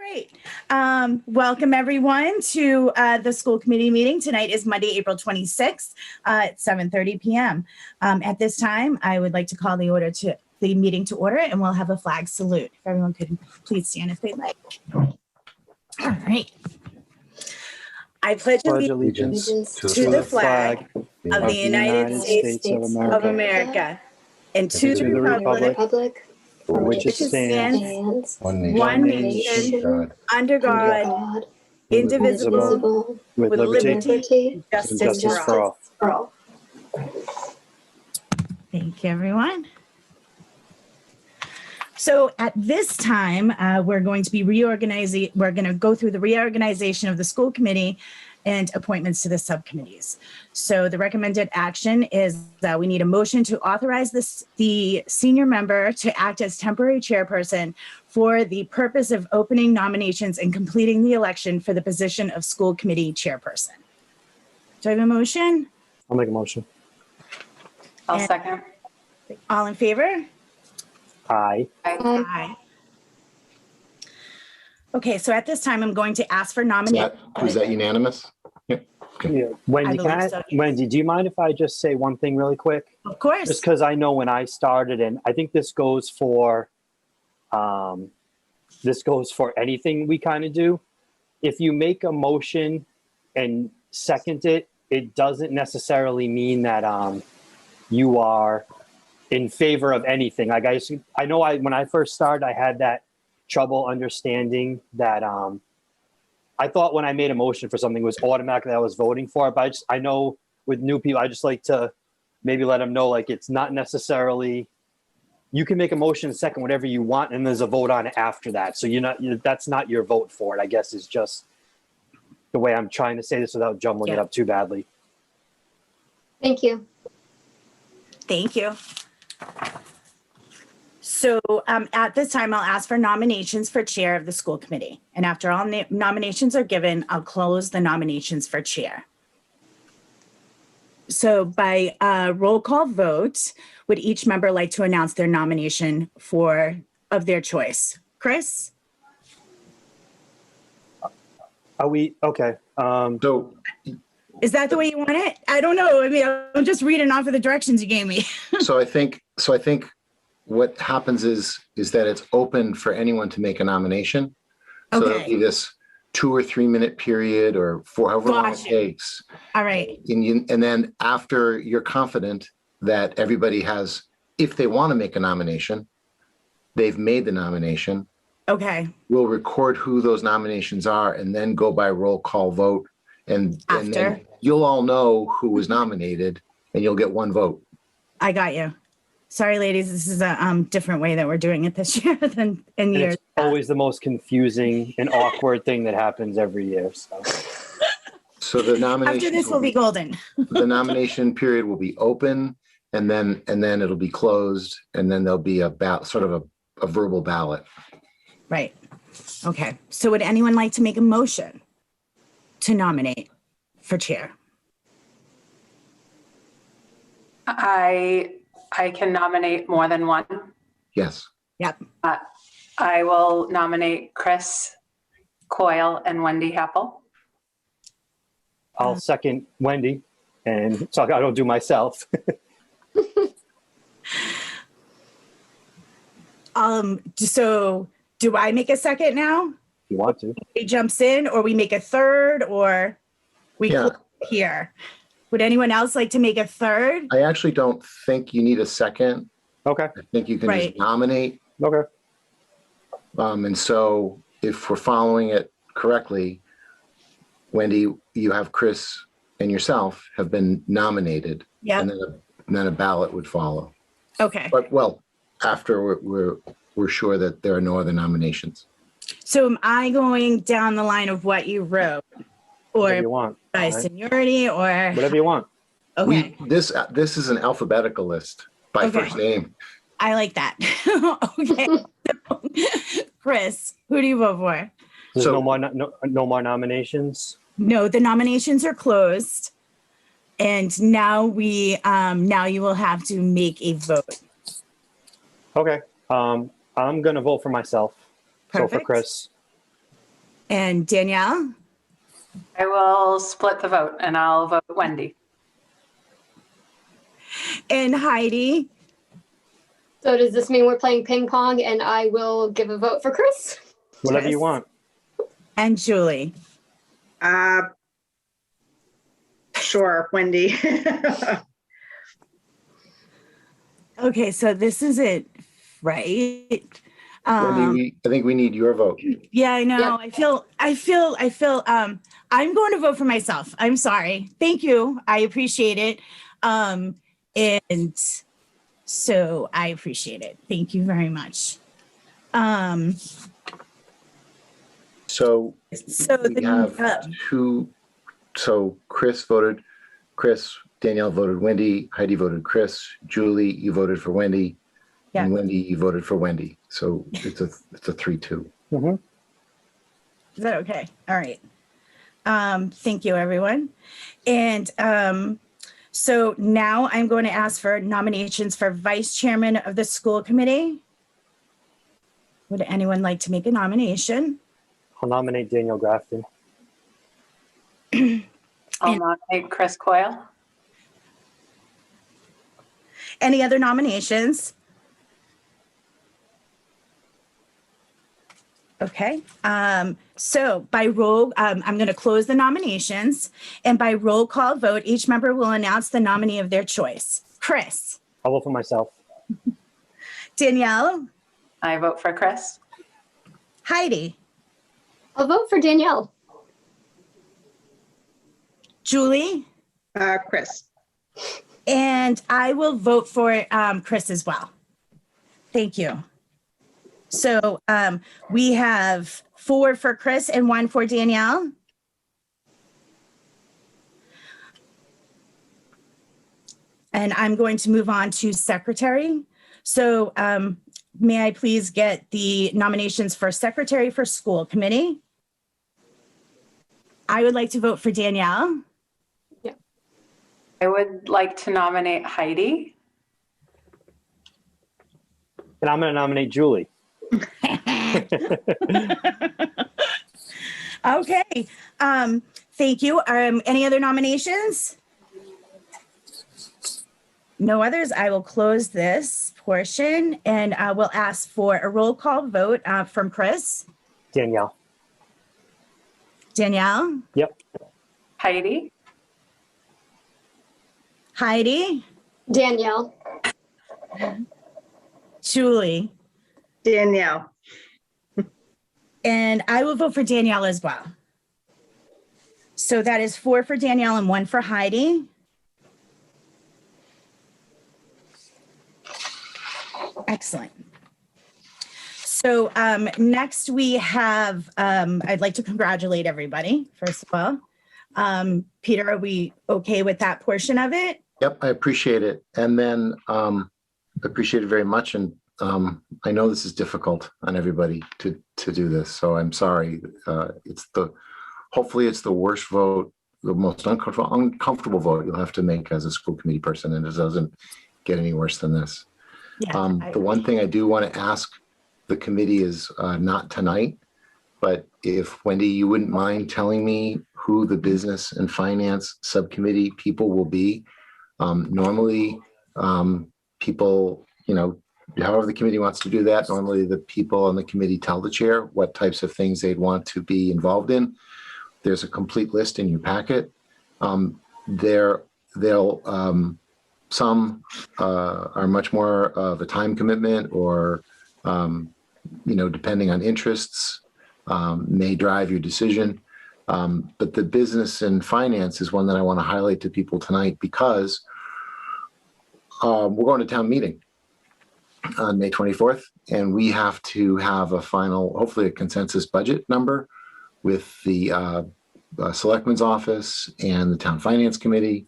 Great. Welcome everyone to the school committee meeting. Tonight is Monday, April 26th at 7:30 p.m. At this time, I would like to call the meeting to order, and we'll have a flag salute. If everyone could please stand if they'd like. All right. I pledge allegiance to the flag of the United States of America and to the republic for which it stands, one nation, under God, indivisible, with liberty and justice for all. Thank you, everyone. So at this time, we're going to be reorganizing. We're going to go through the reorganization of the school committee and appointments to the subcommittees. So the recommended action is that we need a motion to authorize the senior member to act as temporary chairperson for the purpose of opening nominations and completing the election for the position of school committee chairperson. Do I have a motion? I'll make a motion. I'll second. All in favor? Aye. Aye. Okay, so at this time, I'm going to ask for nominations. Was that unanimous? Yeah. Yeah. Wendy, Wendy, do you mind if I just say one thing really quick? Of course. Just because I know when I started, and I think this goes for anything we kind of do. If you make a motion and second it, it doesn't necessarily mean that you are in favor of anything. Like I know when I first started, I had that trouble understanding that I thought when I made a motion for something it was automatic that I was voting for it. But I know with new people, I just like to maybe let them know, like, it's not necessarily, you can make a motion second, whatever you want, and there's a vote on it after that. So that's not your vote for it, I guess, is just the way I'm trying to say this without jumbling it up too badly. Thank you. Thank you. So at this time, I'll ask for nominations for chair of the school committee. And after all nominations are given, I'll close the nominations for chair. So by roll call vote, would each member like to announce their nomination of their choice? Chris? Are we, okay. So is that the way you want it? I don't know. I mean, I'm just reading off of the directions you gave me. so I think what happens is that it's open for anyone to make a nomination. So there'll be this 2 or 3 minute period or however long it takes. All right. And then after you're confident that everybody has, if they want to make a nomination, they've made the nomination. Okay. We'll record who those nominations are and then go by roll call vote. And then you'll all know who was nominated and you'll get one vote. I got you. Sorry, ladies, this is a different way that we're doing it this year than in years. It's always the most confusing and awkward thing that happens every year. So the nomination after this will be golden. The nomination period will be open, and then it'll be closed, and then there'll be a verbal ballot. Right. Okay. So would anyone like to make a motion to nominate for chair? I can nominate more than one. Yes. Yep. I will nominate Chris Coyle and Wendy Happel. I'll second Wendy, and so I don't do myself. So do I make a second now? If you want to. He jumps in, or we make a third, or we click here. Would anyone else like to make a third? I actually don't think you need a second. Okay. I think you can just nominate. Okay. And so if we're following it correctly, Wendy, you have Chris and yourself have been nominated. Yeah. And then a ballot would follow. Okay. But after we're sure that there are no other nominations. So am I going down the line of what you wrote? Or whatever you want. By seniority, or whatever you want. Okay. This is an alphabetical list by first name. I like that. Okay. Chris, who do you vote for? There's no more nominations. No, the nominations are closed, and now you will have to make a vote. Okay. I'm gonna vote for myself. Perfect. So for Chris. And Danielle? I will split the vote and I'll vote Wendy. And Heidi? So does this mean we're playing ping pong and I will give a vote for Chris? Whatever Chris. you want. And Julie? Sure, Wendy. Okay, so this is it, right? Wendy, I think we need your vote. Yeah, I know. Yep. I'm going to vote for myself. I'm sorry. Thank you. I appreciate it. And so I appreciate it. Thank you very much. So So we have two. So Chris voted Chris, Danielle voted Wendy, Heidi voted Chris, Julie, you voted for Wendy, Yeah. and Wendy, you voted for Wendy. So it's a 3-2. Mhm. Is that okay? All right. Thank you, everyone. And so now I'm going to ask for nominations for vice chairman of the school committee. Would anyone like to make a nomination? I'll nominate Daniel Grafton. I'll nominate Chris Coyle. Any other nominations? Okay. So by roll, I'm going to close the nominations, and by roll call vote, each member will announce the nominee of their choice. Chris, I'll vote for myself. Danielle, I vote for Chris. Heidi, I'll vote for Danielle. Julie, Chris. and I will vote for Chris as well. Thank you. So we have 4 for Chris and 1 for Danielle. And I'm going to move on to secretary. So may I please get the nominations for secretary for school committee? I would like to vote for Danielle. I would like to nominate Heidi. And I'm going to nominate Julie. Okay. Thank you. Any other nominations? No others. I will close this portion and we'll ask for a roll call vote from Chris. Danielle. Danielle, Yep. Heidi. Heidi, Danielle. Julie, Danielle. and I will vote for Danielle as well. So that is 4 for Danielle and 1 for Heidi. Excellent. So next we have, I'd like to congratulate everybody, first of all. Peter, are we okay with that portion of it? Yep, I appreciate it. And then I appreciate it very much. And I know this is difficult on everybody to do this. So I'm sorry. Hopefully it's the worst vote, the most uncomfortable vote you'll have to make as a school committee person. And it doesn't get any worse than this. Yeah, The one thing I do want to ask the committee is not tonight, but if Wendy, you wouldn't mind telling me who the business and finance subcommittee people will be. Normally, people, however the committee wants to do that, normally the people on the committee tell the chair what types of things they'd want to be involved in. There's a complete list in your packet. Some are much more of a time commitment or, depending on interests, may drive your decision. But the business and finance is one that I want to highlight to people tonight because we're going to town meeting on May 24th, and we have to have a final, hopefully a consensus budget number with the selectman's office and the town finance committee.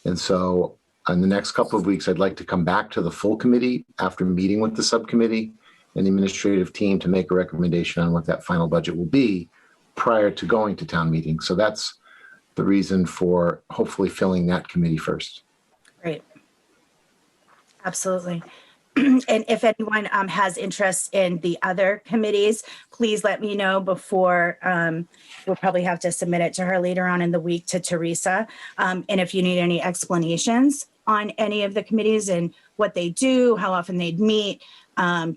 And so in the next couple of weeks, I'd like to come back to the full committee after meeting with the subcommittee and the administrative team to make a recommendation on what that final budget will be prior to going to town meeting. So that's the reason for hopefully filling that committee first. Great. Absolutely. And if anyone has interest in the other committees, please let me know before, we'll probably have to submit it to her later on in the week to Teresa. And if you need any explanations on any of the committees and what they do, how often they'd meet,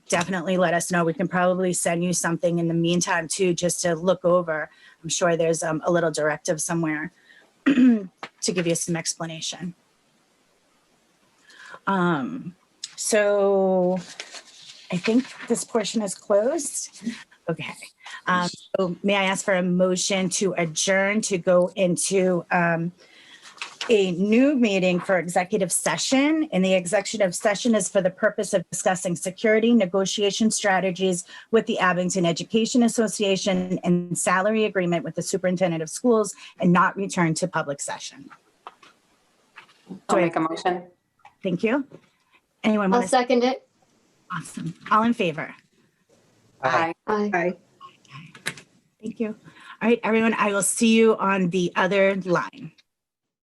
definitely let us know. We can probably send you something in the meantime too, just to look over. I'm sure there's a little directive somewhere to give you some explanation. So I think this portion is closed. Okay. So may I ask for a motion to adjourn to go into a new meeting for executive session? And the executive session is for the purpose of discussing security negotiation strategies with the Abington Education Association and salary agreement with the superintendent of schools, and not return to public session. I'll make a motion. Thank you. Anyone I'll want to? second it. Awesome. All in favor? Aye. Aye. Aye. Thank you. All right, everyone, I will see you on the other line.